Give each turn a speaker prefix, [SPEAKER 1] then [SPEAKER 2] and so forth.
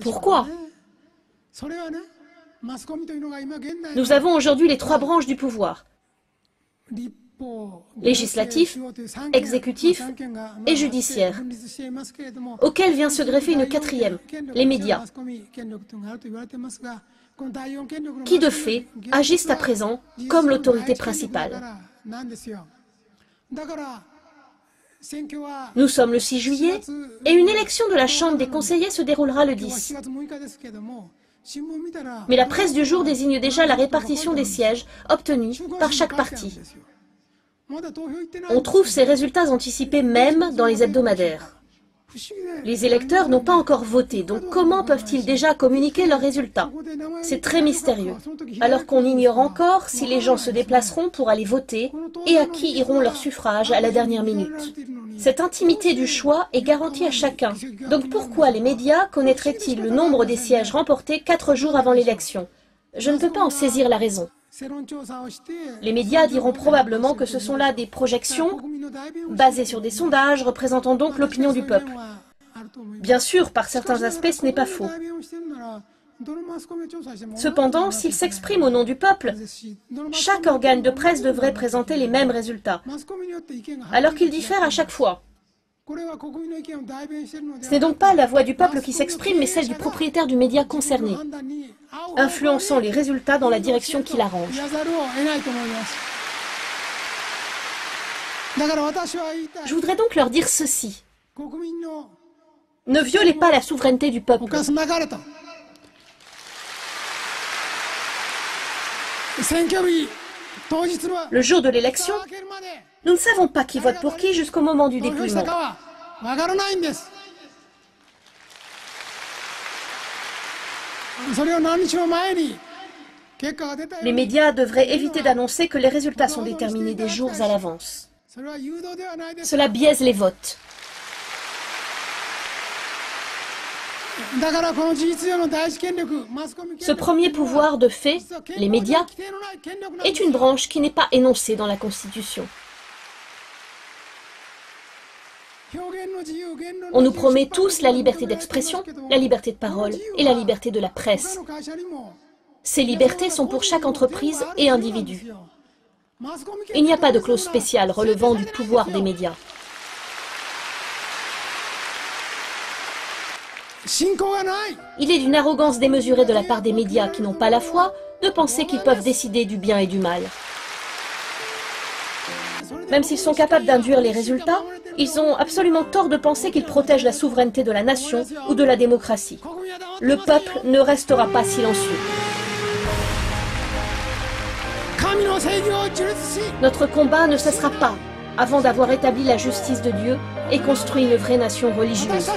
[SPEAKER 1] Pourquoi? Nous avons aujourd'hui les 3 branches du pouvoir: législatif, exécutif et judiciaire, auquel vient se greffer une 4e, les médias, qui de fait agissent à présent comme l'autorité principale. Nous sommes le 6 juillet et une élection de la Chambre des conseillers se déroulera le 10. Mais la presse du jour désigne déjà la répartition des sièges obtenus par chaque parti. On trouve ces résultats anticipés même dans les hebdomadaires. Les électeurs n'ont pas encore voté, donc comment peuvent-ils déjà communiquer leurs résultats? C'est très mystérieux, alors qu'on ignore encore si les gens se déplaceront pour aller voter et à qui iront leurs suffrages à la dernière minute. Cette intimité du choix est garantie à chacun, donc pourquoi les médias connaîtraient-ils le nombre des sièges remportés 4 jours avant l'élection? Je ne peux pas en saisir la raison. Les médias diront probablement que ce sont là des projections basées sur des sondages représentant donc l'opinion du peuple. Bien sûr, par certains aspects, ce n'est pas faux. Cependant, s'ils s'expriment au nom du peuple, chaque organe de presse devrait présenter les mêmes résultats, alors qu'ils diffèrent à chaque fois. Ce n'est donc pas la voix du peuple qui s'exprime, mais celle du propriétaire du média concerné, influençant les résultats dans la direction qui l'arrange. Je voudrais donc leur dire ceci. Ne violez pas la souveraineté du peuple. Le jour de l'élection, nous ne savons pas qui vote pour qui jusqu'au moment du dépouillement. Les médias devraient éviter d'annoncer que les résultats sont déterminés des jours à l'avance. Cela biaise les votes. Ce premier pouvoir de fait, les médias, est une branche qui n'est pas énoncée dans la Constitution. On nous promet tous la liberté d'expression, la liberté de parole et la liberté de la presse. Ces libertés sont pour chaque entreprise et individu. Il n'y a pas de clause spéciale relevant du pouvoir des médias. Il est d'une arrogance démesurée de la part des médias qui n'ont pas la foi de penser qu'ils peuvent décider du bien et du mal. Même s'ils sont capables d'induire les résultats, ils ont absolument tort de penser qu'ils protègent la souveraineté de la nation ou de la démocratie. Le peuple ne restera pas silencieux. Notre combat ne cessera pas avant d'avoir établi la justice de Dieu et construit une vraie nation religieuse.